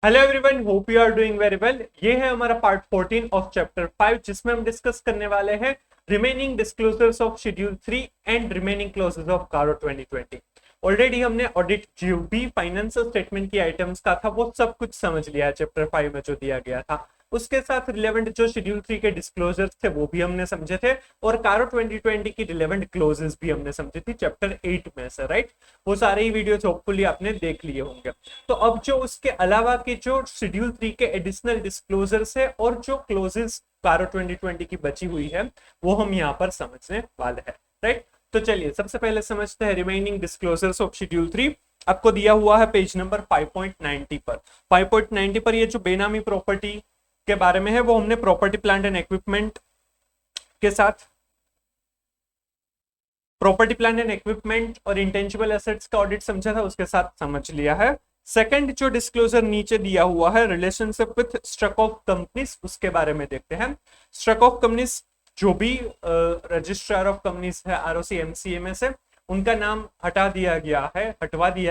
Hello everyone, hope you are doing very well. ये है हमारा पार्ट 14 ऑफ चैप्टर 5 जिसमें हम डिस्कस करने वाले हैं remaining disclosures of schedule 3 and remaining clauses of CARO 2020। Already हमने ऑडिट जो भी फाइनेंशियल स्टेटमेंट की आइटम्स का था वो सब कुछ समझ लिया है चैप्टर 5 में जो दिया गया था। उसके साथ रिलेवेंट जो शेड्यूल 3 के डिस्क्लोजर्स थे वो भी हमने समझे थे और कारो 2020 की रिलेवेंट क्लोजेस भी हमने समझी थी चैप्टर 8 में से, राइट। वो सारे ही वीडियोस होपफुली आपने देख लिए होंगे। तो अब जो उसके अलावा के जो शेड्यूल 3 के एडिशनल डिस्क्लोजर्स है और जो क्लोजेस कारो 2020 की बची हुई है वो हम यहाँ पर समझने वाले हैं, राइट। तो चलिए सबसे पहले समझते हैं रिमेनिंग डिस्क्लोजर्स ऑफ शेड्यूल 3। आपको दिया हुआ है पेज नंबर 5.90 पर। 5.90 पर ये जो बेनामी प्रॉपर्टी के बारे में है वो हमने प्रॉपर्टी प्लांट एंड इक्विपमेंट के साथ प्रॉपर्टी प्लांट एंड इक्विपमेंट और इंटेंजिबल एसेट्स का ऑडिट समझा था, उसके साथ समझ लिया है। सेकंड जो डिस्क्लोजर नीचे दिया हुआ है relationship with struck off companies, उसके बारे में देखते हैं। स्ट्रक ऑफ कंपनीज जो भी रजिस्ट्रार ऑफ कंपनीज है आरओसी एमसीए में से उनका नाम हटवा दिया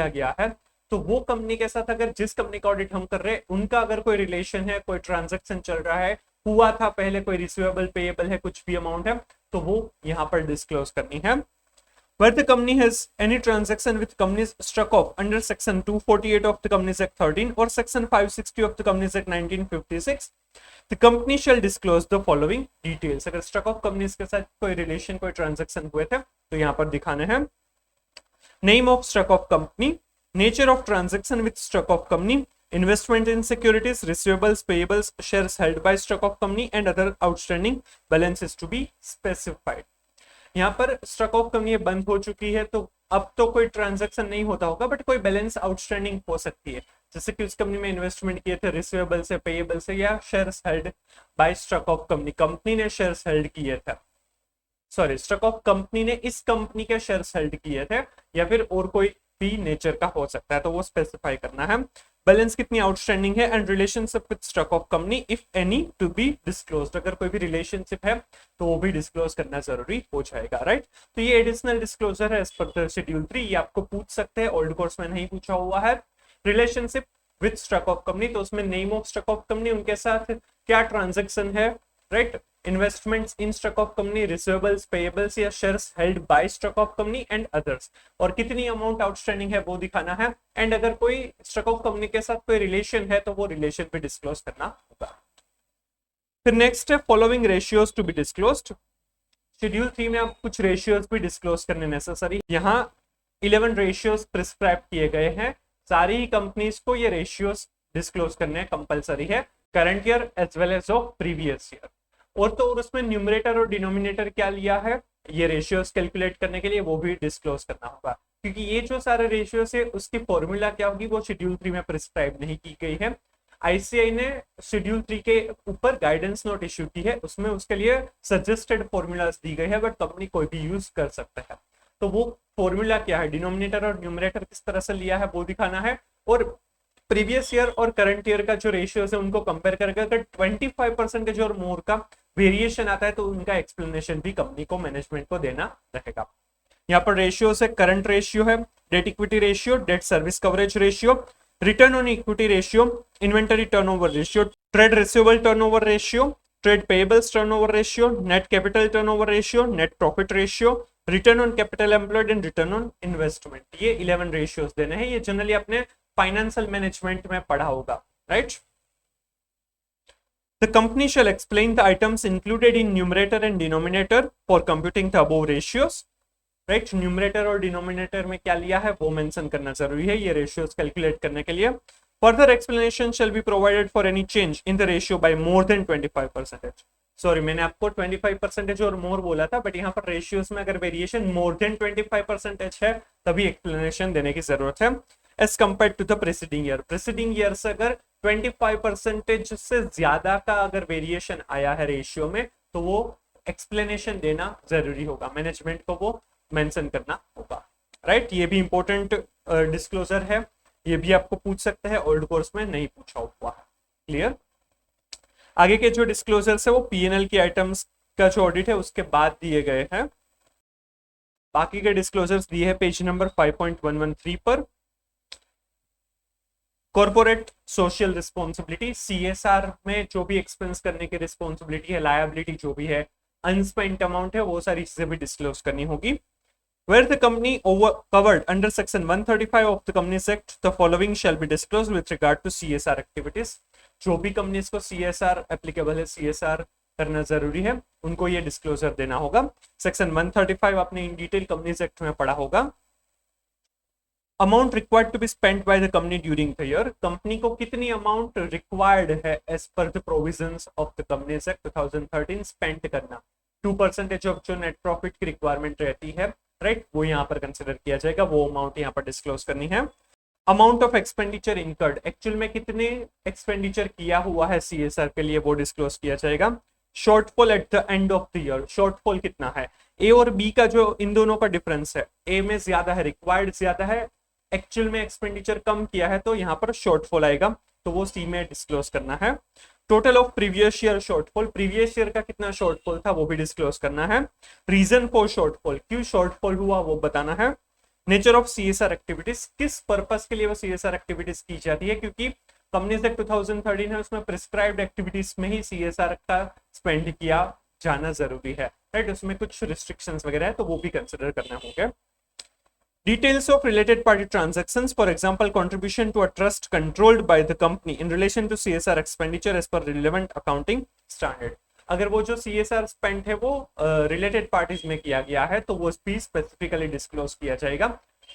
गया है। तो वो कंपनी के साथ अगर जिस कंपनी का ऑडिट हम कर रहे हैं उनका अगर कोई रिलेशन है, कोई ट्रांजेक्शन चल रहा है, हुआ था पहले, कोई रिसीवेबल पेएबल है, कुछ भी अमाउंट है, तो वो यहाँ पर डिस्क्लोज करनी है। Where the company has any transaction with companies struck off under section 248 of the Companies Act 13 or section 560 of the Companies Act 1956, the company shall disclose the following details। अगर struck off companies के साथ कोई relation, कोई transaction हुए थे तो यहाँ पर दिखाने हैं name of struck off company, nature of transaction with struck off company, investment in securities, receivables, payables, shares held by struck off company and other outstanding balances to be specified। यहाँ पर struck off company बंद हो चुकी है तो अब तो कोई ट्रांजैक्शन नहीं होता होगा, बट कोई बैलेंस आउटस्टैंडिंग हो सकती है, जैसे कि उस कंपनी में इन्वेस्टमेंट किए थे रिसीवेबल से, पेएबल से, या shares held by struck off company, company ने शेयर्स हेल्ड किए थे, सॉरी स्ट्रक ऑफ कंपनी ने इस कंपनी के शेयर्स हेल्ड किए थे, या फिर और कोई भी नेचर का हो सकता है, तो वो स्पेसिफाई करना है। बैलेंस कितनी आउटस्टैंडिंग है and relationship with stock of company if any two be disclosed, अगर कोई भी रिलेशनशिप है तो वो भी डिस्क्लोज करना जरूरी हो जाएगा, राइट। तो ये एडिशनल डिस्क्लोजर है एज पर शेड्यूल 3, ये आपको पूछ सकते हैं, ओल्ड कोर्स में नहीं पूछा हुआ है। Relationship with stock of company, तो उसमें name of stock of company, उनके साथ क्या ट्रांजेक्शन है, right. Investments in stock of company, receivables, payables या shares held by stock of company and others, और कितनी अमाउंट आउटस्टैंडिंग है वो दिखाना है। एंड अगर कोई स्टॉक ऑफ कंपनी के साथ कोई रिलेशन है तो वो रिलेशन भी डिस्क्लोज करना होगा। फिर नेक्स्ट है following ratios to be disclosed. Schedule 3 में आप कुछ रेशियोज भी डिस्क्लोज करने नेसेसरी, यहाँ 11 रेशियोज प्रिस्क्राइब किए गए हैं, सारी ही कंपनीज को ये रेशियोज डिस्क्लोज करने कंपलसरी है, current year as well as of previous year. और तो और उसमें न्यूमरेटर और डिनोमिनेटर क्या लिया है ये रेशियोज कैलकुलेट करने के लिए, वो भी डिस्क्लोज करना होगा, क्योंकि ये जो सारे रेशियोज है उसकी फॉर्मूला क्या होगी वो शेड्यूल 3 में प्रिस्क्राइब नहीं की गई है। आईसीआई ने शेड्यूल 3 के ऊपर गाइडेंस नोट इश्यू की है, उसमें उसके लिए सजेस्टेड फॉर्मूलाज दी गई है, बट कंपनी कोई भी यूज कर सकता है। तो वो फॉर्मूला क्या है, डिनोमिनेटर और न्यूमरेटर किस तरह से लिया है वो दिखाना है, और प्रीवियस ईयर और करंट ईयर का जो रेशियोज है उनको कंपेयर करके अगर 25% और मोर का वेरिएशन आता है तो उनका एक्सप्लेनेशन भी कंपनी को, मैनेजमेंट को देना रहेगा। यहाँ पर रेशियो से करंट रेशियो है, debt equity ratio, debt service coverage ratio, return on equity ratio, inventory turnover ratio, trade receivable turnover ratio, trade payables turnover ratio, net capital turnover ratio, net profit ratio, return on capital employed and return on investment. ये 11 ratios देने हैं, ये generally आपने financial management में पढ़ा होगा, right. The company shall explain the items included in numerator and denominator for computing the above ratios, right। Numerator और denominator में क्या लिया है वो मेंशन करना जरूरी है ये रेशियोज कैलकुलेट करने के लिए। Further explanation shall be provided for any change in the ratio by more than 25%। Sorry, मैंने आपको 25% और मोर बोला था, बट यहाँ पर रेशियोज में अगर वेरिएशन मोर देन 25% है तभी एक्सप्लेनेशन देने की जरूरत है। As compare to the preceding year से अगर 25% से ज्यादा का अगर वेरिएशन आया है रेशियो में तो वो एक्सप्लेनेशन देना जरूरी होगा, मैनेजमेंट को वो मेंशन करना होगा, राइट। ये भी इंपॉर्टेंट डिस्क्लोजर है, ये भी आपको पूछ सकते हैं, ओल्ड कोर्स में नहीं पूछा हुआ है, क्लियर। आगे के जो डिस्क्लोजर्स है वो पीएनएल की आइटम्स का जो ऑडिट है उसके बाद दिए गए हैं। बाकी के डिस्क्लोजर्स दिए हैं पेज नंबर 5.113 पर। कॉर्पोरेट सोशल रिस्पॉन्सिबिलिटी, सीएसआर में जो भी एक्सपेंस करने की रिस्पॉन्सिबिलिटी है, लायबिलिटी जो भी है, अनस्पेंट अमाउंट है, वो सारी चीजें भी डिस्क्लोज करनी होगी। Where the company covered under section 135 of the Companies Act, the following shall be disclosed with regard to CSR activities. जो भी कंपनीज को CSR एप्लीकेबल है, CSR करना जरूरी है, उनको ये डिस्क्लोजर देना होगा। सेक्शन 135 आपने इन डिटेल कंपनीज एक्ट में पढ़ा होगा। Amount required to be spent by the company during the year, company को कितनी अमाउंट रिक्वायर्ड है as per the provisions of the companies act 2013 spend करना। 2% ऑफ जो नेट प्रॉफिट की रिक्वायरमेंट रहती है, राइट, वो यहाँ पर कंसिडर किया जाएगा, वो अमाउंट यहाँ पर डिस्क्लोज करनी है। Amount of expenditure incurred, actual में कितने एक्सपेंडिचर किया हुआ है सीएसआर के लिए, वो डिस्क्लोज किया जाएगा। Shortfall at the end of the year, shortfall कितना है, ए और बी का जो इन दोनों का डिफरेंस है, ए में ज्यादा है, रिक्वायर्ड ज्यादा है, एक्चुअल में एक्सपेंडिचर कम किया है, तो यहाँ पर शॉर्टफॉल आएगा, तो वो सी में डिस्क्लोज करना है। Total of previous year shortfall, previous year का कितना शॉर्टफॉल था वो भी डिस्क्लोज करना है। रीजन फॉर शॉर्टफॉल, क्यों शॉर्टफॉल हुआ वो बताना है। नेचर ऑफ सीएसआर एक्टिविटीज, किस पर्पस के लिए वो सीएसआर एक्टिविटीज की जाती है, क्योंकि कंपनीज एक्ट 2013 है, उसमें प्रिस्क्राइब्ड एक्टिविटीज में ही सीएसआर का स्पेंड किया जाना जरूरी है, राइट, उसमें कुछ रिस्ट्रिक्शंस वगैरह है, तो वो भी कंसिडर करना होगा। Details of related party transactions, for example, contribution to a trust controlled by the company in relation to CSR expenditure as per relevant accounting standard. अगर वो जो CSR स्पेंड है वो रिलेटेड पार्टीज में किया गया है, तो वो भी स्पेसिफिकली डिस्क्लोज किया जाएगा।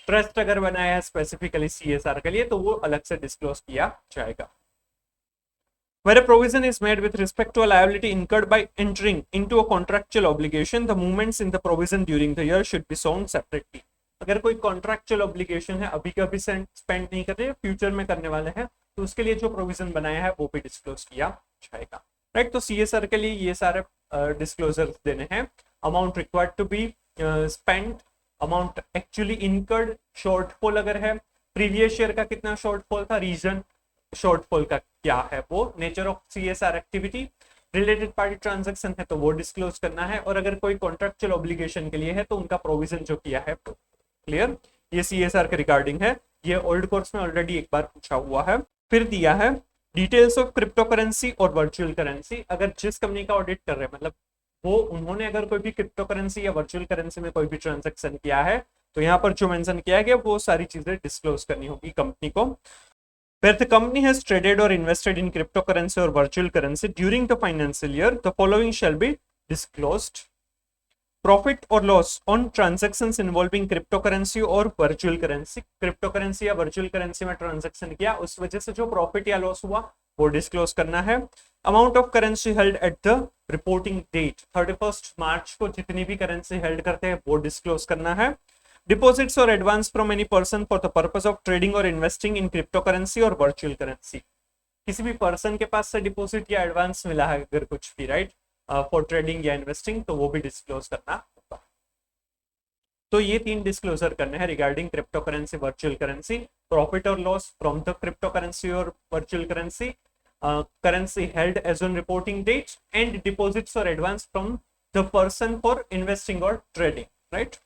ट्रस्ट अगर बनाया है स्पेसिफिकली CSR के लिए, तो वो अलग से डिस्क्लोज किया जाएगा। Where a provision is made with respect to a liability incurred by entering into a contractual obligation, the movements in the provision during the year should be shown separately. अगर कोई कॉन्ट्रैक्चुअल ऑब्लिगेशन है, अभी कभी spend नहीं कर रहे, future में करने वाले हैं, तो उसके लिए जो प्रोविजन बनाया है वो भी डिस्क्लोज किया जाएगा, राइट। तो सीएसआर के लिए ये सारे डिस्क्लोजर देने हैं। Amount required to be spend, amount actually incurred, shortfall अगर है, प्रीवियस ईयर का कितना शॉर्टफॉल था, रीजन शॉर्टफॉल का क्या है वो, nature of CSR activity, related party transaction है तो वो डिस्क्लोज करना है, और अगर कोई कॉन्ट्रैक्चुअल ऑब्लिगेशन के लिए है तो उनका प्रोविजन जो किया है। क्लियर, ये सीएसआर के रिगार्डिंग है, ये ओल्ड कोर्स में ऑलरेडी एक बार पूछा हुआ है। फिर दिया है डिटेल्स ऑफ क्रिप्टो करेंसी और वर्चुअल करेंसी, अगर जिस कंपनी का ऑडिट कर रहे हैं, मतलब वो उन्होंने अगर कोई भी क्रिप्टो करेंसी या वर्चुअल करेंसी में कोई भी ट्रांजैक्शन किया है, तो यहाँ पर जो मेंशन किया गया वो सारी चीजें डिस्क्लोज करनी होगी कंपनी को। Where the company has traded or invested in cryptocurrency or virtual currency during the financial year, the following shall be disclosed. Profit or loss on transactions involving cryptocurrency और virtual currency, cryptocurrency या virtual currency में transaction किया, उस वजह से जो profit या loss हुआ वो disclose करना है। Amount of currency held at the reporting date, 31st मार्च को जितनी भी currency held करते हैं वो disclose करना है। Deposits or advance from any person for the purpose of trading or investing in cryptocurrency or virtual currency, किसी भी पर्सन के पास से डिपॉजिट या एडवांस मिला है अगर कुछ भी, राइट, फॉर ट्रेडिंग या इन्वेस्टिंग, तो वो भी डिस्क्लोज करना होगा। तो ये 3 डिस्क्लोजर करने हैं regarding crypto currency, virtual currency, profit और loss from the crypto currency और virtual currency, currency held as on reporting date, and deposits और advance from the person for investing और ट्रेडिंग, राइट।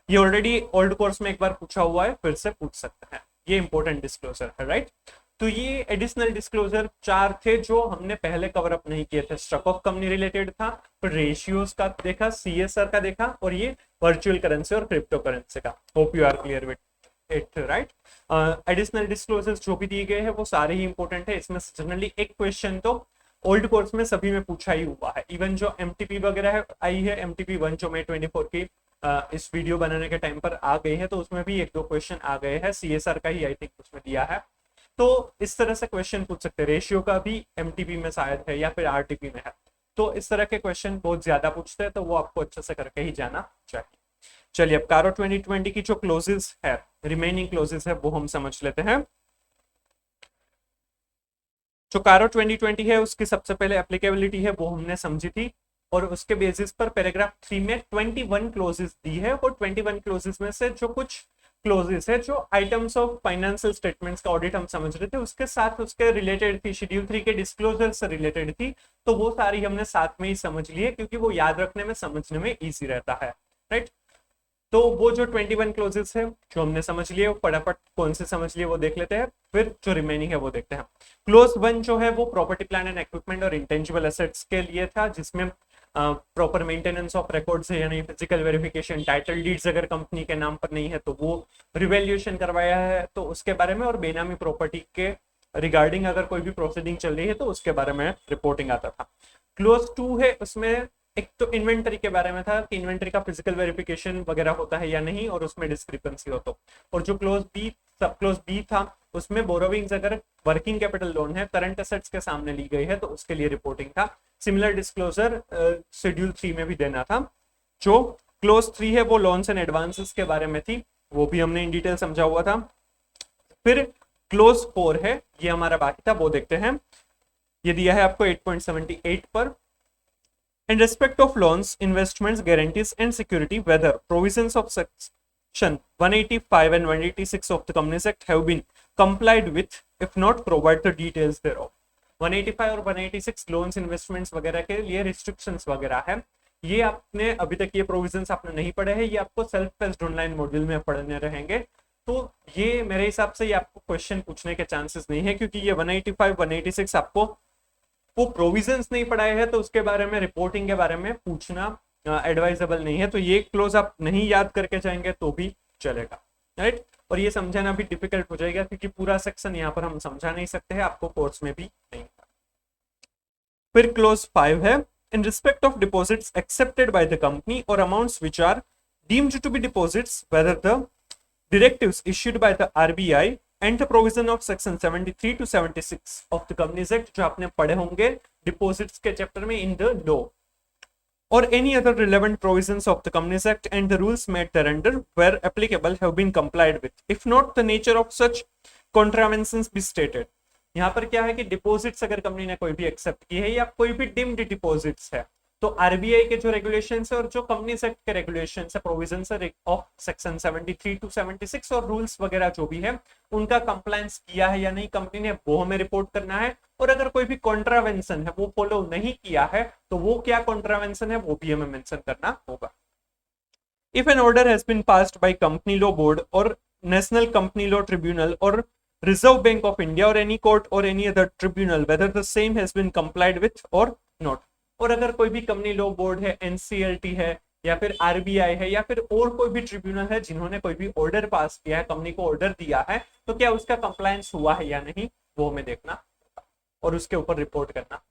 ये ऑलरेडी ओल्ड कोर्स में एक बार पूछा हुआ है, फिर से पूछ सकते हैं, ये इंपॉर्टेंट डिस्क्लोजर है, राइट। तो ये एडिशनल डिस्क्लोजर 4 थे जो हमने पहले कवर अप नहीं किए थे। स्टॉक ऑफ कंपनी रिलेटेड था, फिर रेशियोज का देखा, सीएसआर का देखा, और ये वर्चुअल करेंसी और क्रिप्टो करेंसी का। Hope you are clear with it, right. Additional disclosures जो भी दिए गए हैं वो सारे ही इंपॉर्टेंट है। इसमें जनरली एक क्वेश्चन तो ओल्ड कोर्स में सभी में पूछा ही हुआ है, इवन जो एमटीपी वगैरह आई है, एमटीपी 1 जो May 24 की इस वीडियो बनाने के टाइम पर आ गई है, तो उसमें भी 1-2 क्वेश्चन आ गए हैं, सीएसआर का ही आई थिंक उसमें दिया है। तो इस तरह से क्वेश्चन पूछ सकते हैं, रेशियो का भी एमटीपी में शायद है या फिर आरटीपी में है, तो इस तरह के क्वेश्चन बहुत ज्यादा पूछते हैं, तो वो आपको अच्छे से करके ही जाना चाहिए। चलिए अब कारो 2020 की जो क्लोजेस है, रिमेनिंग क्लोजेस है, वो हम समझ लेते हैं। जो कारो 2020 है उसकी सबसे पहले एप्लीकेबिलिटी है वो हमने समझी थी, और उसके बेसिस पर पैराग्राफ 3 में 21 क्लोजेस दी है, और 21 क्लोजेस में से जो कुछ क्लोजेस है जो आइटम्स ऑफ फाइनेंशियल स्टेटमेंट्स का ऑडिट हम समझ रहे थे, उसके साथ उसके रिलेटेड थी, शेड्यूल 3 के डिस्क्लोजर से रिलेटेड थी, तो वो सारी हमने साथ में ही समझ ली है, क्योंकि वो याद रखने में, समझने में ईजी रहता है, राइट। तो वो जो 21 क्लोजेस है जो हमने समझ लिए, वो फटाफट कौन से समझ लिए वो देख लेते हैं, फिर जो रिमेनिंग है वो देखते हैं। क्लोज 1 जो है वो प्रॉपर्टी प्लान एंड इक्विपमेंट और इंटेंजिबल एसेट्स के लिए था, जिसमें प्रॉपर मेंटेनेंस ऑफ रिकॉर्ड्स है, यानी फिजिकल वेरिफिकेशन, टाइटल डीड्स अगर कंपनी के नाम पर नहीं है तो वो रिवैल्यूएशन करवाया है तो उसके बारे में, और बेनामी प्रॉपर्टी के रिगार्डिंग अगर कोई भी प्रोसीडिंग चल रही है तो उसके बारे में रिपोर्टिंग आता था। क्लोज 2 है, उसमें एक तो इन्वेंटरी के बारे में था कि इन्वेंटरी का फिजिकल वेरिफिकेशन वगैरह होता है या नहीं, और उसमें डिस्क्रिपेंसी हो तो। और जो क्लोज बी, सब क्लोज बी था, उसमें बोरोविंग्स अगर वर्किंग कैपिटल लोन है, करंट एसेट्स के सामने ली गई है तो उसके लिए रिपोर्टिंग था। सिमिलर डिस्क्लोजर शेड्यूल 3 में भी देना था। जो क्लोज 3 है वो लोन्स एंड एडवांसेस के बारे में थी, वो भी हमने इन डिटेल समझा हुआ था। फिर क्लोज 4 है, ये हमारा बाकी था, वो देखते हैं। ये दिया है आपको 8.78 पर। In respect of loans, investments, guarantees and security, whether provisions of section 185 and 186 of the Companies Act have been complied with, if not, provide the details thereof. 185 और 186 लोन्स इन्वेस्टमेंट्स वगैरह के लिए रिस्ट्रिक्शंस वगैरह है। ये आपने अभी तक ये प्रोविजंस आपने नहीं पढ़े हैं, ये आपको सेल्फ टेस्ट ऑनलाइन मॉड्यूल में पढ़ने रहेंगे। तो ये मेरे हिसाब से ये आपको क्वेश्चन पूछने के चांसेस नहीं है, क्योंकि ये 185 186 आपको वो प्रोविजंस नहीं पढ़ाए हैं, तो उसके बारे में, रिपोर्टिंग के बारे में पूछना एडवाइजेबल नहीं है। तो ये क्लोज आप नहीं याद करके जाएंगे तो भी चलेगा, राइट। और ये समझाना भी डिफिकल्ट हो जाएगा, क्योंकि पूरा सेक्शन यहाँ पर हम समझा नहीं सकते हैं, आपको कोर्स में भी नहीं। फिर क्लोज 5 है, in respect of deposits accepted by the company और amounts which are deemed to be deposits, whether the directives issued by the RBI and the provision of section 73 to 76 of the Companies Act, जो आपने पढ़े होंगे deposits के chapter में in the law, or any other relevant provisions of the Companies Act and the rules made thereunder where applicable have been complied with, if not, the nature of such contraventions be stated। यहाँ पर क्या है कि deposits अगर company ने कोई भी accept की है या कोई भी डिम्ड डिपॉजिट्स है, तो आरबीआई के जो रेगुलेशंस है और जो कंपनीज एक्ट के रेगुलेशंस है, प्रोविजंस है ऑफ सेक्शन 73 टू 76 और रूल्स वगैरह जो भी है, उनका कंप्लायंस किया है या नहीं कंपनी ने, वो हमें रिपोर्ट करना है। और अगर कोई भी कॉन्ट्रावेंशन है वो फॉलो नहीं किया है तो वो क्या कॉन्ट्रावेंशन है वो भी हमें मेंशन करना होगा। If an order has been passed by company law board और नेशनल कंपनी लॉ ट्रिब्यूनल और रिजर्व बैंक ऑफ इंडिया और एनी कोर्ट और any other tribunal, whether the same has been complied with और not. और अगर कोई भी company law board है, एनसीएलटी है, या फिर आरबीआई है, या फिर और कोई भी ट्रिब्यूनल है जिन्होंने कोई भी ऑर्डर पास किया है, कंपनी को ऑर्डर दिया है, तो क्या उसका कंप्लायंस हुआ है या नहीं वो हमें देखना और उसके ऊपर रिपोर्ट करना।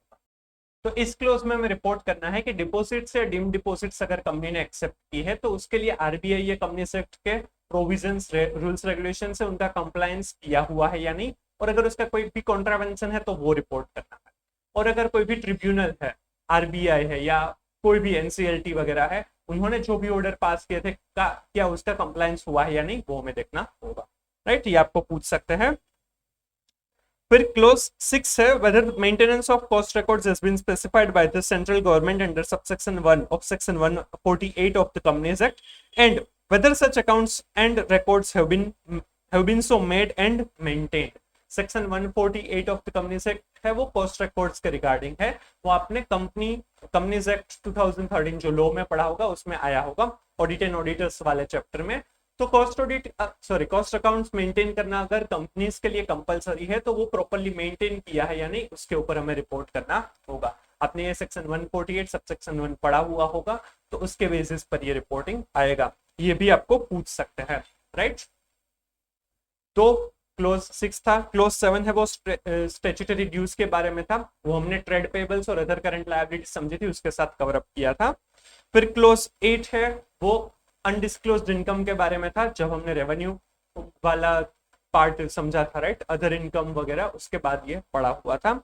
तो इस क्लोज में हमें रिपोर्ट करना है कि डिपॉजिट्स या डीम डिपॉजिट्स अगर कंपनी ने एक्सेप्ट की है तो उसके लिए आरबीआई या कंपनी एक्ट के प्रोविजंस, रूल्स, रेगुलेशन से उनका कंप्लायंस किया हुआ है या नहीं, और अगर उसका कोई भी कॉन्ट्रावेंशन है तो वो रिपोर्ट करना है। और अगर कोई भी ट्रिब्यूनल है, आरबीआई है या कोई भी एनसीएलटी वगैरह है, उन्होंने जो भी ऑर्डर पास किए थे क्या उसका कंप्लायंस हुआ है या नहीं वो हमें देखना होगा, राइट। ये आपको पूछ सकते हैं। फिर क्लोज 6 है, whether maintenance of cost records has been specified by the central government under subsection 1 of section 148 of the Companies Act, and whether such accounts and records have been so made and maintained। Section 148 of the companies act है वो cost records के regarding है, वो आपने companies act 2013 जो law में पढ़ा होगा उसमें आया होगा, ऑडिट एंड ऑडिटर्स वाले चैप्टर में। तो कॉस्ट अकाउंट्स मेंटेन करना अगर कंपनीज के लिए कंपलसरी है तो वो प्रॉपर्ली मेंटेन किया है या नहीं उसके ऊपर हमें रिपोर्ट करना होगा। आपने ये सेक्शन 148 सबसेक्शन 1 पढ़ा हुआ होगा तो उसके बेसिस पर ये रिपोर्टिंग आएगा, ये भी आपको पूछ सकते हैं, राइट। तो क्लोज 6 था। क्लोज 7 है वो स्टैट्यूटरी ड्यूज के बारे में था, वो हमने ट्रेड पेबल्स और अदर करंट लायबिलिटी समझी थी उसके साथ कवर अप किया था। फिर क्लोज 8 है वो अनडिस्क्लोज्ड इनकम के बारे में था, जब हमने रेवेन्यू वाला पार्ट समझा था, राइट, अदर इनकम वगैरह, उसके बाद ये पढ़ा हुआ था।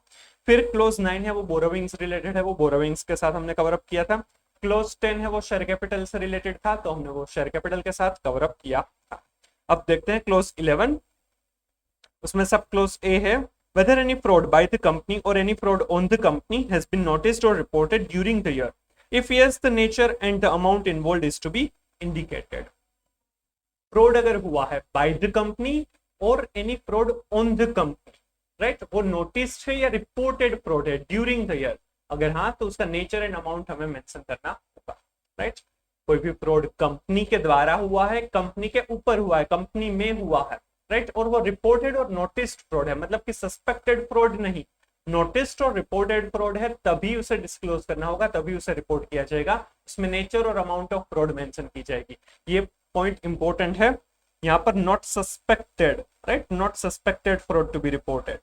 फिर क्लोज 9 है वो बोरोविंग्स रिलेटेड है, वो बोरोविंग्स के साथ हमने कवर अप किया था। क्लोज 10 है वो शेयर कैपिटल से रिलेटेड था, तो हमने वो शेयर कैपिटल के साथ कवर अप किया था। अब देखते हैं क्लोज 11, उसमें सब क्लोज ए है, whether any fraud by the company or any fraud on the company has been noticed or reported during the year, if yes, the nature and the amount involved is to be indicated। Fraud अगर हुआ है by the company और any fraud on the company, right, वो notice है या reported fraud है during the year, अगर हाँ तो उसका नेचर एंड अमाउंट हमें मेंशन करना होगा, राइट। कोई भी फ्रॉड कंपनी के द्वारा हुआ है, कंपनी के ऊपर हुआ है, कंपनी में हुआ है, राइट, और वो रिपोर्टेड और नोटिस्ड फ्रॉड है, मतलब कि सस्पेक्टेड फ्रॉड नहीं, नोटिस्ड और रिपोर्टेड फ्रॉड है, तभी उसे डिस्क्लोज करना होगा, तभी उसे रिपोर्ट किया जाएगा, उसमें नेचर और अमाउंट ऑफ फ्रॉड मेंशन की जाएगी। ये पॉइंट इंपॉर्टेंट है यहाँ पर, not suspected, right, not suspected fraud to be reported.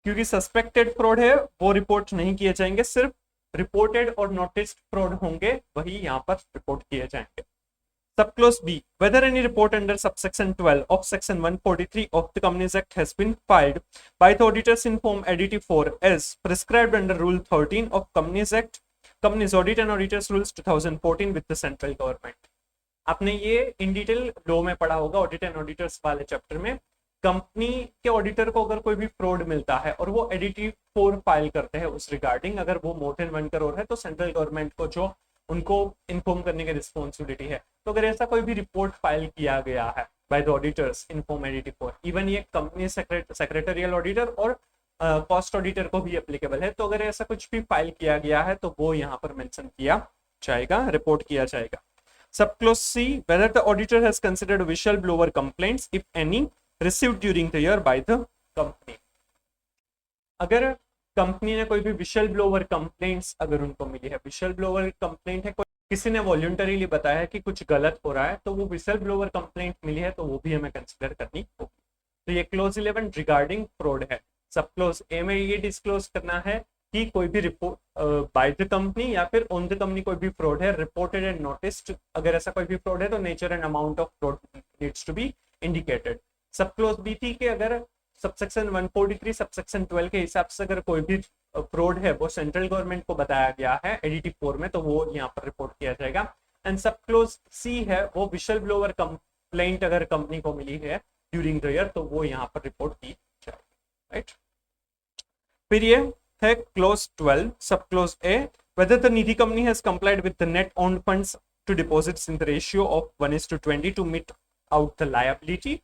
क्योंकि सस्पेक्टेड फ्रॉड है वो रिपोर्ट नहीं किए जाएंगे, सिर्फ रिपोर्टेड और नोटिस्ड फ्रॉड होंगे वही यहाँ पर रिपोर्ट किए जाएंगे। Subclause B. Whether any report under subsection 12 of section 143 of the Companies Act has been filed by the auditors in form ADT 4 as prescribed under Rule 13 of Companies Act, Companies Audit and Auditors Rules 2014 with the central government. आपने ये in detail law में पढ़ा होगा, audit and auditors वाले chapter में। Company के auditor को अगर कोई भी फ्रॉड मिलता है और वो एडीटी 4 फाइल करते हैं उस रिगार्डिंग, अगर वो मोर देन 1 करोड़ है तो सेंट्रल गवर्नमेंट को जो उनको इन्फॉर्म करने की रिस्पॉन्सिबिलिटी है। तो अगर ऐसा कोई भी रिपोर्ट फाइल किया गया है by the auditors in form ADT 4, even ये कंपनी सेक्रेटरियल ऑडिटर और कॉस्ट ऑडिटर को भी एप्लीकेबल है, तो अगर ऐसा कुछ भी फाइल किया गया है तो वो यहाँ पर मेंशन किया जाएगा, रिपोर्ट किया जाएगा। Subclause C. Whether the auditor has considered whistleblower complaints, if any, received during the year by the company. अगर कंपनी ने कोई भी विशल ब्लोवर कंप्लेंट्स अगर उनको मिली है, विशल ब्लोवर कंप्लेंट है, किसी ने वॉलंटरीली बताया है कि कुछ गलत हो रहा है, तो वो विशल ब्लोवर कंप्लेंट मिली है तो वो भी हमें कंसिडर करनी होगी। तो ये क्लोज 11 रिगार्डिंग फ्रॉड है। सब क्लोज ए में ये डिस्क्लोज करना है कि कोई भी रिपोर्ट बाय द कंपनी या फिर ऑन द कंपनी कोई भी फ्रॉड है, रिपोर्टेड एंड नोटिस्ड, अगर ऐसा कोई भी फ्रॉड है तो nature and amount of fraud needs to be indicated. Sub clause b थी कि अगर सबसेक्शन 143 सबसेक्शन 12 के हिसाब से अगर कोई भी फ्रॉड है वो सेंट्रल गवर्नमेंट को बताया गया है एडीटी 4 में, तो वो यहाँ पर रिपोर्ट किया जाएगा। एंड सब क्लोज सी है वो विशल ब्लोवर कंप्लेंट अगर कंपनी को मिली है ड्यूरिंग द ईयर तो वो यहाँ पर रिपोर्ट की जाएगी, राइट। फिर ये है क्लोज 12 सब close A, whether the Nidhi company has complied with the net owned funds to deposits in the ratio of 1:20 to meet out the liability,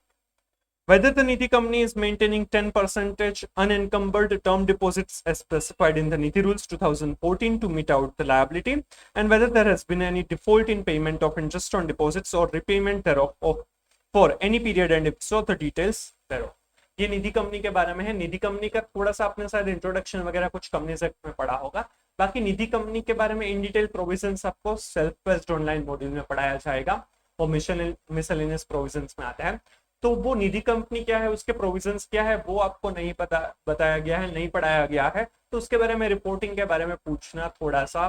whether the Nidhi company is maintaining 10% unencumbered term deposits as specified in the Nidhi Rules 2014 to meet out the liability, and whether there has been any default in payment of interest on deposits or repayment thereof for any period, and if so, the details thereof. ये निधि company के बारे में है। निधि company का थोड़ा सा आपने शायद इंट्रोडक्शन वगैरह कुछ कंपनीज एक्ट में पढ़ा होगा, बाकी निधि कंपनी के बारे में इन डिटेल प्रोविजंस आपको सेल्फ बेस्ड ऑनलाइन मॉड्यूल में पढ़ाया जाएगा और मिसलेनियस प्रोविजंस में आता है। तो वो निधि कंपनी क्या है, उसके प्रोविजंस क्या है, वो आपको नहीं पता बताया गया है, नहीं पढ़ाया गया है, तो उसके बारे में रिपोर्टिंग के बारे में पूछना थोड़ा सा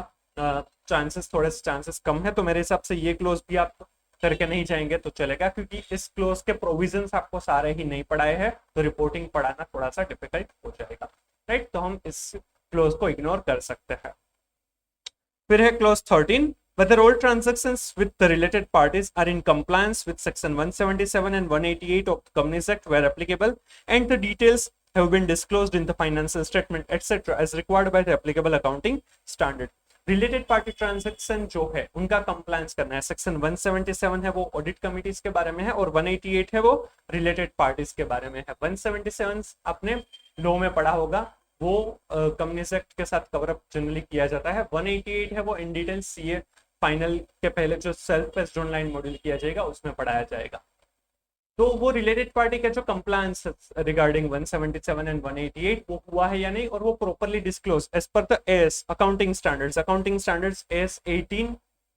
चांसेस कम है। तो मेरे हिसाब से ये क्लोज भी आप करके नहीं जाएंगे तो चलेगा, क्योंकि इस क्लोज के प्रोविजंस आपको सारे ही नहीं पढ़ाए हैं, तो रिपोर्टिंग पढ़ाना थोड़ा सा डिफिकल्ट हो जाएगा, राइट। तो हम इस क्लोज को इग्नोर कर सकते हैं। फिर है close 13, whether all transactions with the related parties are in compliance with section 177 and 188 of the Companies Act where applicable, and the details have been disclosed in the financial statement etc as required by the applicable accounting standard. Related party transaction जो है उनका compliance करना है। Section 177 है वो audit committees के बारे में है और 188 है वो रिलेटेड पार्टीज के बारे में है। 177 आपने लॉ में पढ़ा होगा, वो कंपनीज एक्ट के साथ कवर अप जनरली किया जाता है। 188 है वो इन डिटेल सीए फाइनल के पहले जो सेल्फ बेस्ड ऑनलाइन मॉड्यूल किया जाएगा उसमें पढ़ाया जाएगा। तो वो रिलेटेड पार्टी का जो कंप्लायंस रिगार्डिंग 177 एंड 188 वो हुआ है या नहीं, और वो properly disclose as per the AS accounting standards AS 18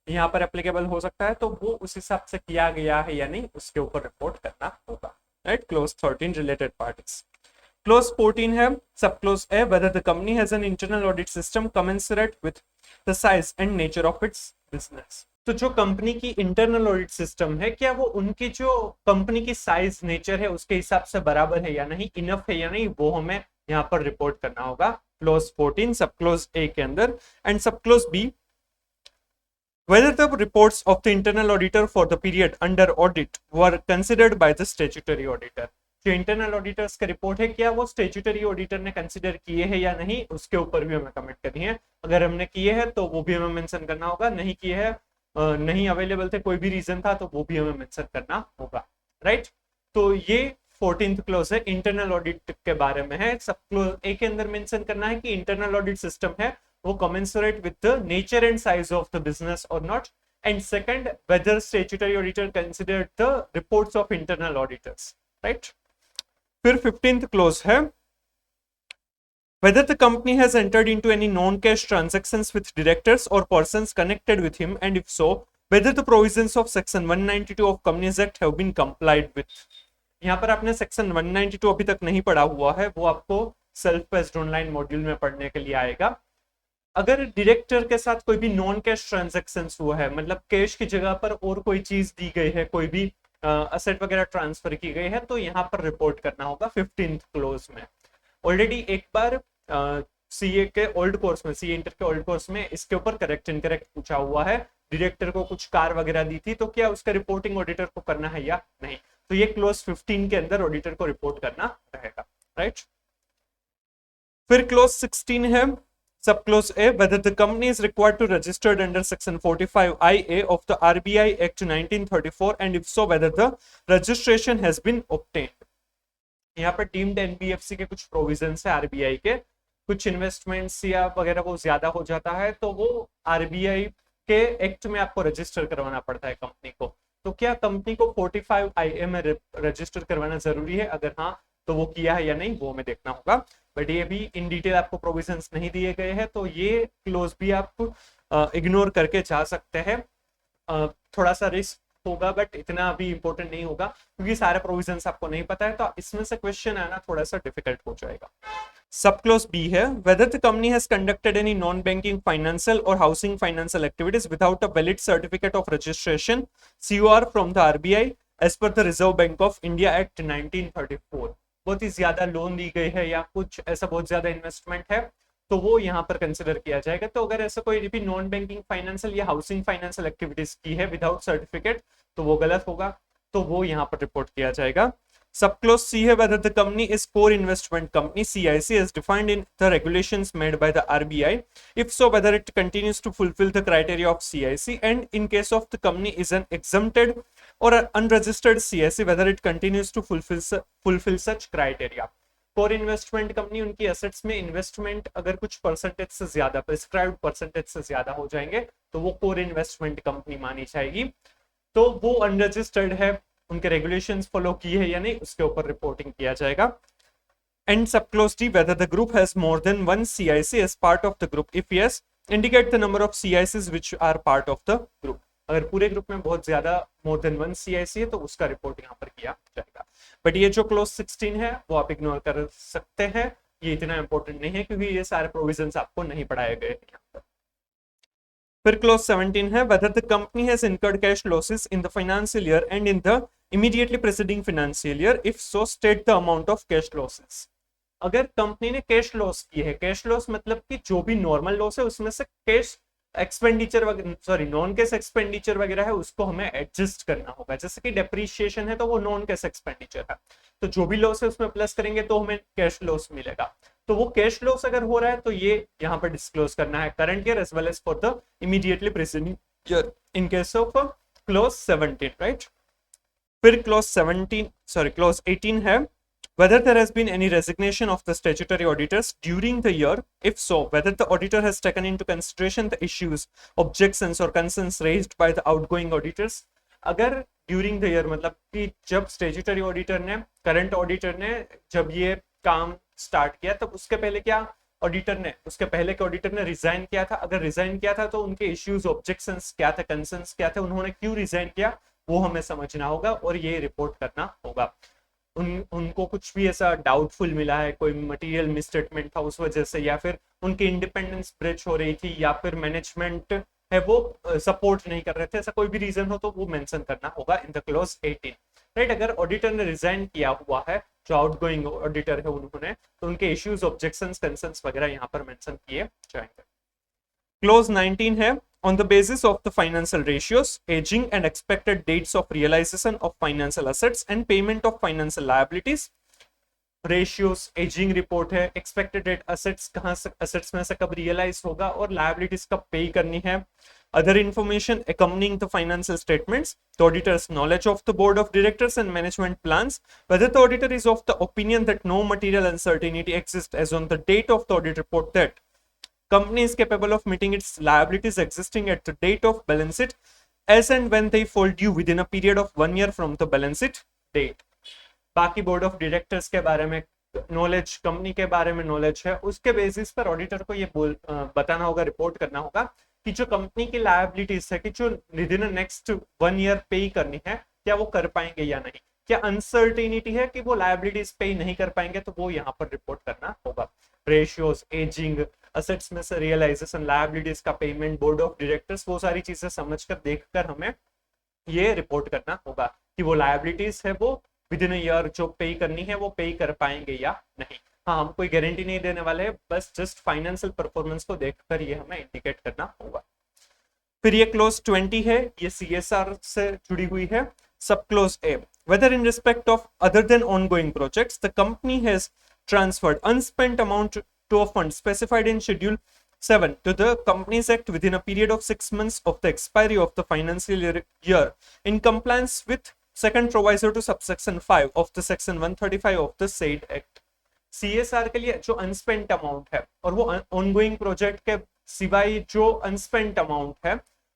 यहाँ पर एप्लीकेबल हो सकता है, तो वो उस हिसाब से किया गया है या नहीं उसके ऊपर रिपोर्ट करना होगा, right. Close 13 related parties. Close 14 है सब close A, whether the company has an internal audit system commensurate with the size and nature of its business. तो जो कंपनी की इंटरनल ऑडिट सिस्टम है, क्या वो उनकी जो कंपनी की साइज नेचर है उसके हिसाब से बराबर है या नहीं, इनफ है या नहीं, वो हमें यहाँ पर रिपोर्ट करना होगा। क्लोज 14 सब क्लोज ए के अंदर। And sub clause b, whether the reports of the internal auditor for the period under audit were considered by the statutory auditor. जो इंटरनल ऑडिटर्स का रिपोर्ट है क्या वो स्टैट्यूटरी ऑडिटर ने कंसीडर किए हैं या नहीं, उसके ऊपर भी हमें कमेंट करनी है। अगर हमने किए हैं तो वो भी हमें मेंशन करना होगा, नहीं किए हैं नहीं अवेलेबल थे कोई भी रीजन था तो वो भी हमें मेंशन करना होगा, राइट। तो ये 14th क्लोज है, इंटरनल ऑडिट के बारे में है। सब क्लोज ए के अंदर मेंशन करना है कि इंटरनल ऑडिट सिस्टम है वो commensurate with the nature and size of the business or not, and second whether statutory auditor considered the reports of internal auditors, right? फिर 15th क्लोज है whether the company has entered into any non-cash transactions with directors or persons connected with him, and if so whether the provisions of section 192 of Companies Act have been complied with। यहाँ पर आपने section 192 अभी तक नहीं पढ़ा हुआ है, वो आपको सेल्फ पेस्ड ऑनलाइन मॉड्यूल में पढ़ने के लिए आएगा। अगर डायरेक्टर के साथ कोई भी नॉन कैश ट्रांजैक्शंस हुआ है, मतलब कैश की जगह पर और कोई चीज दी गई है, कोई भी असेट वगैरह ट्रांसफर की गई है, तो यहाँ पर रिपोर्ट करना होगा 15th क्लोज में। ऑलरेडी एक बार सीए के ओल्ड कोर्स में, सीए इंटर के ओल्ड कोर्स में इसके ऊपर करेक्ट इनकरेक्ट पूछा हुआ है। डायरेक्टर को कुछ कार वगैरह दी थी तो क्या उसका रिपोर्टिंग ऑडिटर को करना है या नहीं, तो ये क्लोज 15 के अंदर ऑडिटर को रिपोर्ट करना रहेगा, राइट। फिर क्लोज 16 है सब close A, whether the company is required to registered under section 45IA of the RBI Act 1934 and if so whether the registration has been obtained। यहाँ पर डीम्ड एनबीएफसी के कुछ प्रोविजंस है आरबीआई के, कुछ इन्वेस्टमेंट्स या वगैरह वो ज्यादा हो जाता है तो वो आरबीआई के एक्ट में आपको रजिस्टर करवाना पड़ता है कंपनी को। तो क्या कंपनी को 45IA में रजिस्टर करवाना जरूरी है, अगर हाँ तो वो किया है या नहीं वो हमें देखना होगा। बट ये भी इन डिटेल आपको प्रोविजंस नहीं दिए गए हैं, तो ये क्लोज भी आप इग्नोर करके जा सकते हैं। थोड़ा सा रिस्क होगा बट इतना भी इंपॉर्टेंट नहीं होगा क्योंकि सारे प्रोविजंस आपको नहीं पता है, तो इसमें से क्वेश्चन आना थोड़ा सा डिफिकल्ट हो जाएगा। सब क्लोज बी है whether the company has conducted any non-banking financial or housing financial activities without a valid certificate of registration COR from the RBI as per the Reserve Bank of India Act 1934। बहुत ही ज्यादा loan दी गई है या कुछ ऐसा बहुत ज्यादा investment है तो वो यहाँ पर कंसिडर किया जाएगा। तो अगर ऐसा कोई भी नॉन बैंकिंग फाइनेंशियल या हाउसिंग फाइनेंशियल एक्टिविटीज की है विदाउट सर्टिफिकेट तो वो गलत होगा, तो वो यहाँ पर रिपोर्ट किया जाएगा। सब क्लोज सी है whether the company is core investment company CIC as defined in the regulations made by the RBI, if so whether it continues to fulfill the criteria of CIC, and in case of the company is an exempted or an unregistered CIC whether it continues to fulfill such criteria। Core investment company, उनकी assets में investment अगर कुछ percentage से ज्यादा, prescribed percentage से ज्यादा हो जाएंगे तो वो कोर इन्वेस्टमेंट कंपनी मानी जाएगी। तो वो अनरजिस्टर्ड है, उनके रेगुलेशंस फॉलो किए हैं या नहीं उसके ऊपर रिपोर्टिंग किया जाएगा। And sub close D whether the group has more than one CIC as part of the group, if yes indicate the number of CICs which are part of the group। अगर पूरे group में बहुत ज्यादा more than 1 CIC है तो उसका report यहाँ पर किया जाएगा। बट ये जो क्लोज 16 है वो आप इग्नोर कर सकते हैं, ये इतना इंपॉर्टेंट नहीं है क्योंकि ये सारे प्रोविजंस आपको नहीं पढ़ाए गए यहाँ पर। फिर क्लोज 17 है whether the company has incurred cash losses in the financial year and in the immediately preceding financial year, if so state the amount of cash losses। अगर कंपनी ने कैश लॉस की है, कैश लॉस मतलब कि जो भी normal loss है उसमें से cash expenditure sorry non cash expenditure वगैरह है उसको हमें एडजस्ट करना होगा। जैसे कि डेप्रीशिएशन है तो वो नॉन कैश एक्सपेंडिचर है, तो जो भी लॉस है उसमें प्लस करेंगे तो हमें कैश लॉस मिलेगा। तो वो कैश लॉस अगर हो रहा है तो ये यहाँ पर डिस्क्लोज करना है current year as well as for the immediately preceding year in case of clause 17, right. फिर क्लोज 18 है whether there has been any resignation of the statutory auditors during the year, if so whether the auditor has taken into consideration the issues, objections or concerns raised by the outgoing auditors। अगर during the year मतलब कि जब statutory auditor ने, current auditor ने जब ये काम start किया तब उसके पहले क्या ऑडिटर ने, उसके पहले के ऑडिटर ने रिजाइन किया था, अगर रिजाइन किया था तो उनके इश्यूज ऑब्जेक्शंस क्या थे, कंसर्न्स क्या थे, उन्होंने क्यों रिजाइन किया वो हमें समझना होगा और ये रिपोर्ट करना होगा। उनको कुछ भी ऐसा डाउटफुल मिला है, कोई मटेरियल मिसस्टेटमेंट था उस वजह से, या फिर उनकी इंडिपेंडेंस ब्रेच हो रही थी, या फिर मैनेजमेंट है वो सपोर्ट नहीं कर रहे थे, ऐसा कोई भी रीजन हो तो वो मेंशन करना होगा इन द क्लोज 18, राइट। अगर ऑडिटर ने रिजाइन किया हुआ है, जो आउटगोइंग ऑडिटर है उन्होंने, तो उनके इश्यूज ऑब्जेक्शंस कंसर्न्स वगैरह यहाँ पर मेंशन किए जाएंगे। क्लोज 19 है on the basis of the financial ratios, aging and expected dates of realization of financial assets and payment of financial liabilities। ratios aging report है, expected date assets कहाँ से, assets में से कब realize होगा और liabilities कब pay करनी है, Other information accompanying the financial statements, the auditor's knowledge of the board of directors and management plans, whether the auditor is of the opinion that no material uncertainty exists as on the date of the audit report, that company is capable of meeting its liabilities existing at the date of balance sheet as and when they fall due within a period of 1 year from the balance sheet date. बाकी board of directors के बारे में knowledge, company के बारे में knowledge है, उसके basis पर ऑडिटर को ये बताना होगा, रिपोर्ट करना होगा कि जो कंपनी की लायबिलिटीज है कि जो विदिन नेक्स्ट 1 ईयर पे करनी है, क्या वो कर पाएंगे या नहीं, क्या अनसर्टेनिटी है कि वो लायबिलिटीज पे नहीं कर पाएंगे, तो वो यहाँ पर रिपोर्ट करना होगा। रेशियोज, एजिंग, असेट्स में से रियलाइजेशन, लायबिलिटीज का पेमेंट, बोर्ड ऑफ डायरेक्टर्स, वो सारी चीजें समझकर देखकर हमें ये रिपोर्ट करना होगा कि वो लायबिलिटीज है वो विदिन ईयर जो पे करनी है वो पे कर पाएंगे या नहीं। हाँ, हम कोई गारंटी नहीं देने वाले हैं, बस जस्ट फाइनेंशियल परफॉर्मेंस को देखकर ये हमें इंडिकेट करना होगा। फिर ये क्लोज 20 है, ये CSR से जुड़ी हुई है। सब close A, whether in respect of other than ongoing projects the company has transferred unspent amount to a fund specified in schedule 7 to the Companies Act within a period of 6 months of the expiry of the financial year in compliance with second proviso to subsection 5 of the section 135 of the said act। CSR के लिए जो अनस्पेंट amount है और वो ongoing project के सिवाय जो अनस्पेंट amount है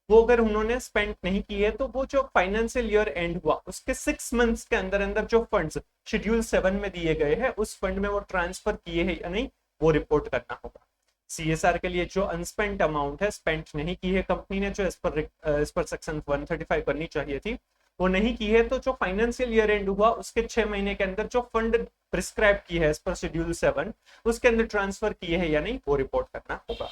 वो अगर उन्होंने स्पेंड नहीं की है, तो वो जो फाइनेंशियल ईयर एंड हुआ उसके 6 मंथ्स के अंदर अंदर जो फंड्स शेड्यूल 7 में दिए गए हैं उस फंड में वो ट्रांसफर किए हैं या नहीं, वो रिपोर्ट करना होगा। CSR के लिए जो अनस्पेंट अमाउंट है, स्पेंड नहीं की है कंपनी ने, जो इस पर सेक्शन 135 करनी चाहिए थी वो नहीं की है, तो जो फाइनेंशियल ईयर एंड हुआ उसके 6 महीने के अंदर जो फंड प्रिस्क्राइब की है इस पर शेड्यूल 7 उसके अंदर ट्रांसफर किए हैं या नहीं, वो रिपोर्ट करना होगा।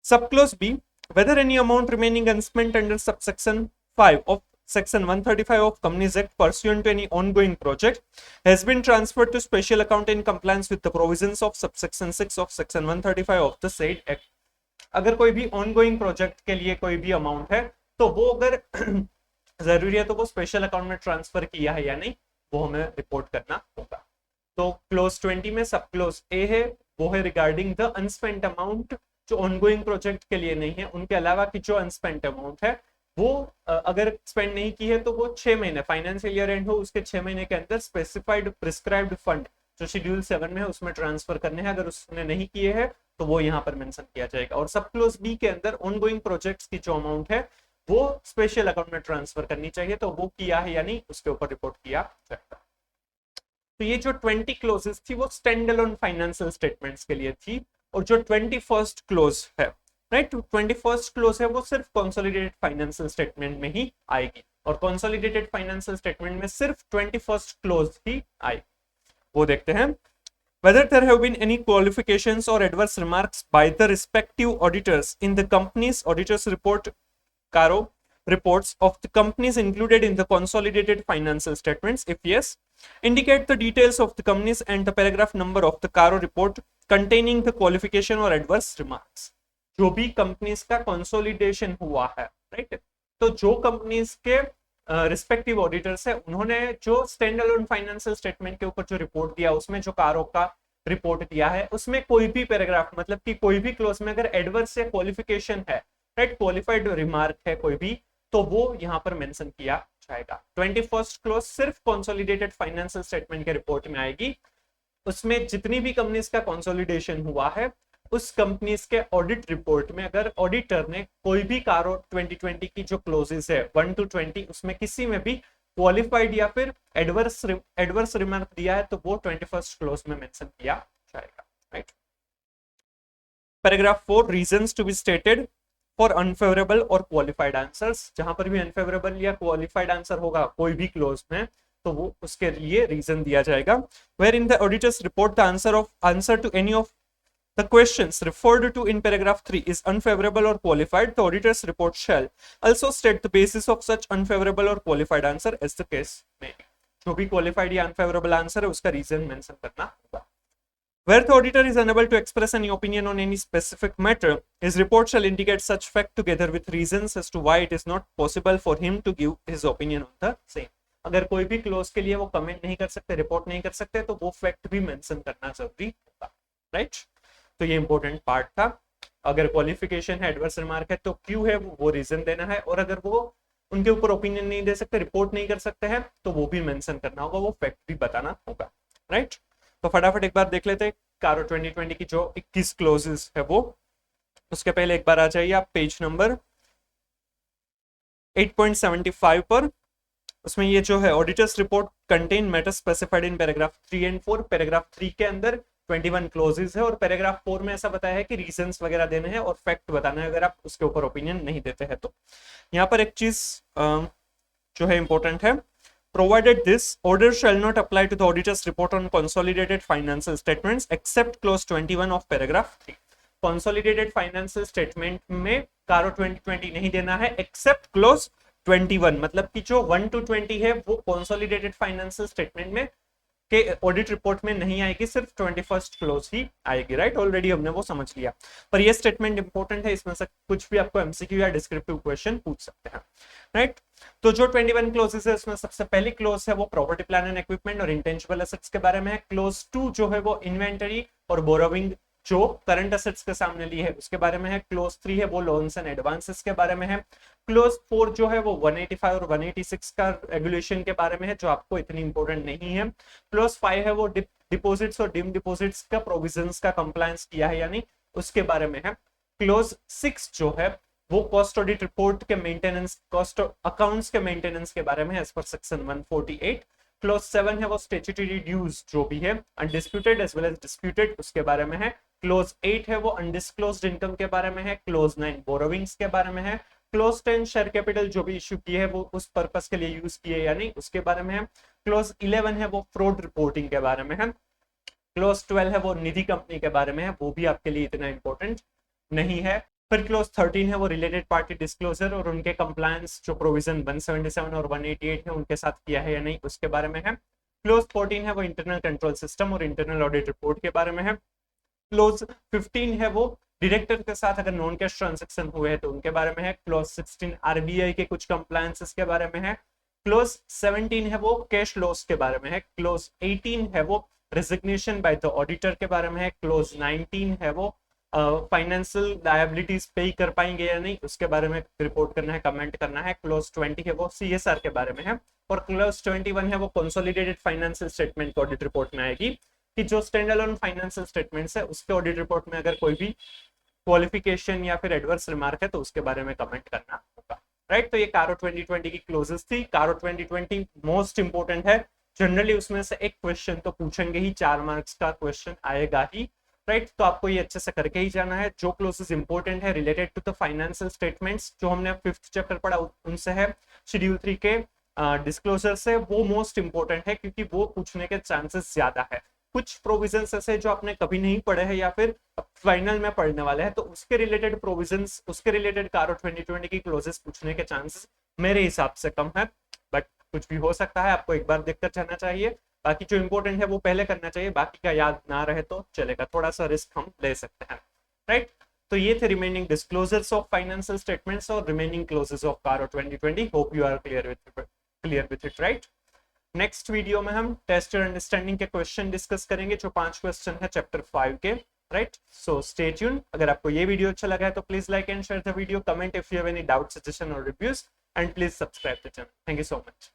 Sub clause b, whether any amount remaining unspent under subsection 5 of section 135 of Companies Act pursuant to any ongoing project has been transferred to special account in compliance with the provisions of subsection 6 of section 135 of the said act। अगर कोई भी ongoing project के लिए कोई भी amount है तो वो अगर जरूरी है तो वो स्पेशल अकाउंट में ट्रांसफर किया है या नहीं, वो हमें रिपोर्ट करना होगा। तो क्लोज 20 में सब क्लोज ए है, वो है रिगार्डिंग द अनस्पेंट अमाउंट जो ऑनगोइंग प्रोजेक्ट के लिए नहीं है, उनके अलावा की जो अनस्पेंट अमाउंट है वो अगर स्पेंड नहीं की है तो वो 6 महीने फाइनेंशियल ईयर एंड हो उसके 6 महीने के अंदर स्पेसिफाइड प्रिस्क्राइब्ड फंड जो शेड्यूल 7 में है उसमें ट्रांसफर करने हैं, अगर उसने नहीं किए हैं तो वो यहाँ पर मेंशन किया जाएगा। और सब क्लोज बी के अंदर ऑनगोइंग प्रोजेक्ट्स की जो अमाउंट है वो स्पेशल अकाउंट में ट्रांसफर करनी चाहिए, तो वो किया है या नहीं उसके ऊपर रिपोर्ट किया जाएगा। तो ये जो 20 क्लोजेस थी वो स्टैंड अलोन फाइनेंशियल स्टेटमेंट्स के लिए थी, और जो 21st क्लोज है, राइट, 21st क्लोज है वो सिर्फ कंसोलिडेटेड फाइनेंशियल स्टेटमेंट में ही आएगी, और कंसोलिडेटेड फाइनेंशियल स्टेटमेंट में सिर्फ 21st क्लोज ही आएगी। वो देखते हैं, whether there have been any qualifications or adverse remarks by the respective auditors in the company's auditors report CARO reports of the companies included in the consolidated financial statements. If yes, indicate the details of the companies and the paragraph number of the CARO report containing the qualification or adverse remarks। जो भी companies का consolidation हुआ है, right, तो जो companies के respective auditors है उन्होंने जो स्टैंड अलोन फाइनेंशियल स्टेटमेंट के ऊपर जो रिपोर्ट दिया उसमें जो कारो का रिपोर्ट दिया है उसमें कोई भी पैराग्राफ मतलब कि कोई भी क्लोज में अगर एडवर्स या क्वालिफिकेशन है, राइट, क्वालिफाइड रिमार्क है कोई भी, तो वो यहाँ पर मेंशन किया जाएगा। 21st क्लोज सिर्फ कंसोलिडेटेड फाइनेंशियल स्टेटमेंट के रिपोर्ट में आएगी, उसमें जितनी भी कंपनीज का कंसोलिडेशन हुआ है उस कंपनीज के ऑडिट रिपोर्ट में अगर ऑडिटर ने कोई भी कारो 2020 की जो क्लोजेस है 1 to 20 उसमें किसी में भी क्वालिफाइड या फिर एडवर्स रिमार्क दिया है तो वो 21st क्लोज में मेंशन किया जाएगा, right. Paragraph 4, reasons to be stated for unfavourable और क्वालिफाइड आंसर्स। जहां पर भी अनफेवरेबल या क्वालिफाइड आंसर होगा कोई भी क्लोज में तो वो उसके लिए रीजन दिया जाएगा। Where in the auditor's report the answer to any of the questions referred to in paragraph 3 is unfavorable or qualified, the auditor's report shall also state the basis of such unfavorable or qualified answer as the case may be। जो भी qualified या unfavorable answer है उसका reason mention करना होगा। Where the auditor is unable to express any opinion on any specific matter, his report shall indicate such fact together with reasons as to why it is not possible for him to give his opinion on the same। अगर कोई भी close के लिए वो comment नहीं कर सकते, report नहीं कर सकते, तो वो फैक्ट भी मेंशन करना जरूरी होगा, राइट। तो ये इंपॉर्टेंट पार्ट था। अगर क्वालिफिकेशन है, एडवर्स रिमार्क है, तो क्यों है वो रीजन देना है, और अगर वो उनके ऊपर ओपिनियन नहीं दे सकते, रिपोर्ट नहीं कर सकते हैं, तो वो भी मेंशन करना होगा, वो फैक्ट भी बताना होगा, राइट। तो फटाफट एक बार देख लेते हैं कारो 2020 की जो 21 क्लोजेस है वो। उसके पहले एक बार आ जाइए आप पेज नंबर 8.75 पर। उसमें ये जो है auditors report contain matter specified in paragraph 3 and 4। Paragraph 3 के अंदर 21 क्लोजेस है और पैराग्राफ 4 में ऐसा बताया है कि रीजंस वगैरह देने हैं और फैक्ट बताना है अगर आप उसके ऊपर ओपिनियन नहीं देते हैं तो। यहाँ पर एक चीज जो है इंपॉर्टेंट है, provided this order shall not apply to the auditor's report on consolidated financial statements except clause 21 of paragraph 3। consolidated financial statement में कारो 2020 नहीं देना है एक्सेप्ट क्लोज 21, मतलब कि जो 1 to 20 है वो कंसोलिडेटेड फाइनेंशियल स्टेटमेंट में के ऑडिट रिपोर्ट में नहीं आएगी, सिर्फ 21st क्लोज ही आएगी, राइट। ऑलरेडी हमने वो समझ लिया, पर ये स्टेटमेंट इंपॉर्टेंट है, इसमें से कुछ भी आपको एमसीक्यू या डिस्क्रिप्टिव क्वेश्चन पूछ सकते हैं, राइट। तो जो 21 क्लोजेस है उसमें सबसे पहली क्लोज है वो प्रॉपर्टी प्लान एंड इक्विपमेंट और इंटेंजिबल एसेट्स के बारे में है। क्लोज 2 जो है वो इन्वेंटरी और बोरोविंग जो करंट एसेट्स के सामने ली है उसके बारे में है। क्लोज 3 है वो लोन्स एंड एडवांसेस के बारे में है। क्लोज 4 जो है वो 185 और 186 का रेगुलेशन के बारे में है जो आपको इतनी इंपॉर्टेंट नहीं है। क्लोज 5 है वो डिपॉजिट्स और डिम डिपॉजिट्स का प्रोविजंस का कंप्लायंस किया है यानी उसके बारे में है। क्लोज 6 जो है वो कॉस्ट ऑडिट रिपोर्ट के मेंटेनेंस, कॉस्ट अकाउंट्स के मेंटेनेंस के बारे में है एज पर सेक्शन 148। क्लोज 7 है वो स्टैट्यूटरी ड्यूज जो भी है undisputed as well as disputed उसके बारे में है। क्लोज 8 है वो अनडिस्क्लोज्ड इनकम के बारे में है। क्लोज 9 बोरोविंग्स के बारे में है। क्लोज 10 शेयर कैपिटल जो भी इश्यू किए है वो उस पर्पस के लिए यूज किए यानी उसके बारे में है। क्लोज 11 है वो फ्रॉड रिपोर्टिंग के बारे में है। क्लोज 12 है वो निधि कंपनी के बारे में है, वो भी आपके लिए इतना इंपॉर्टेंट नहीं है। फिर क्लोज 13 है वो रिलेटेड पार्टी डिस्क्लोजर और उनके कंप्लायंस जो प्रोविजन 177 और 188 है उनके साथ किया है या नहीं उसके बारे में है। क्लोज 14 है वो इंटरनल कंट्रोल सिस्टम और इंटरनल ऑडिट रिपोर्ट के बारे में है। क्लोज 15 है वो डायरेक्टर के साथ अगर नॉन कैश ट्रांजैक्शन हुए हैं तो उनके बारे में है। क्लोज 16 आरबीआई के कुछ कंप्लायंसेस के बारे में है। क्लोज 17 है वो कैश लॉस के बारे में है। क्लोज 18 है वो रेजिग्नेशन बाय द ऑडिटर के बारे में है। क्लोज 19 है वो फाइनेंशियल लायबिलिटीज पे कर पाएंगे या नहीं उसके बारे में रिपोर्ट करना है, कमेंट करना है। क्लोज 20 है वो सीएसआर के बारे में है और क्लोज 21 है वो कंसोलिडेटेड फाइनेंशियल स्टेटमेंट की ऑडिट रिपोर्ट में आएगी कि जो स्टैंड अलोन फाइनेंशियल स्टेटमेंट्स है उसके ऑडिट रिपोर्ट में अगर कोई भी क्वालिफिकेशन या फिर एडवर्स रिमार्क है तो उसके बारे में कमेंट करना होगा, राइट। तो ये कारो 2020 की क्लोजेस थी। कारो 2020 मोस्ट इंपोर्टेंट है, जनरली उसमें से एक क्वेश्चन तो पूछेंगे ही, 4 मार्क्स का क्वेश्चन आएगा ही, राइट। तो आपको ये अच्छे से करके ही जाना है। जो क्लोजेस इंपॉर्टेंट है related to the financial statements जो हमने 5th चैप्टर पढ़ा उनसे है, शेड्यूल 3 के डिस्क्लोजर से, वो मोस्ट इंपॉर्टेंट है क्योंकि वो पूछने के चांसेस ज्यादा है। कुछ प्रोविजंस ऐसे जो आपने कभी नहीं पढ़े हैं या फिर फाइनल में पढ़ने वाले हैं तो उसके रिलेटेड प्रोविजंस, उसके रिलेटेड कारो 2020 की क्लोजेस पूछने के चांसेस मेरे हिसाब से कम है, बट कुछ भी हो सकता है, आपको एक बार देखकर जाना चाहिए। बाकी जो इंपॉर्टेंट है वो पहले करना चाहिए, बाकी का याद ना रहे तो चलेगा, थोड़ा सा रिस्क हम ले सकते हैं, राइट। तो ये थे remaining disclosures of financial statements और remaining clauses of CARO 2020। Hope you are clear with it, right. Next video में हम टेस्ट और अंडरस्टैंडिंग के क्वेश्चन डिस्कस करेंगे जो 5 क्वेश्चन है चैप्टर 5 के, राइट। So stay tune. अगर आपको ये वीडियो अच्छा लगा है तो please like and share the video, comment if you have any doubt, suggestion और reviews, and please subscribe the channel. Thank you so much.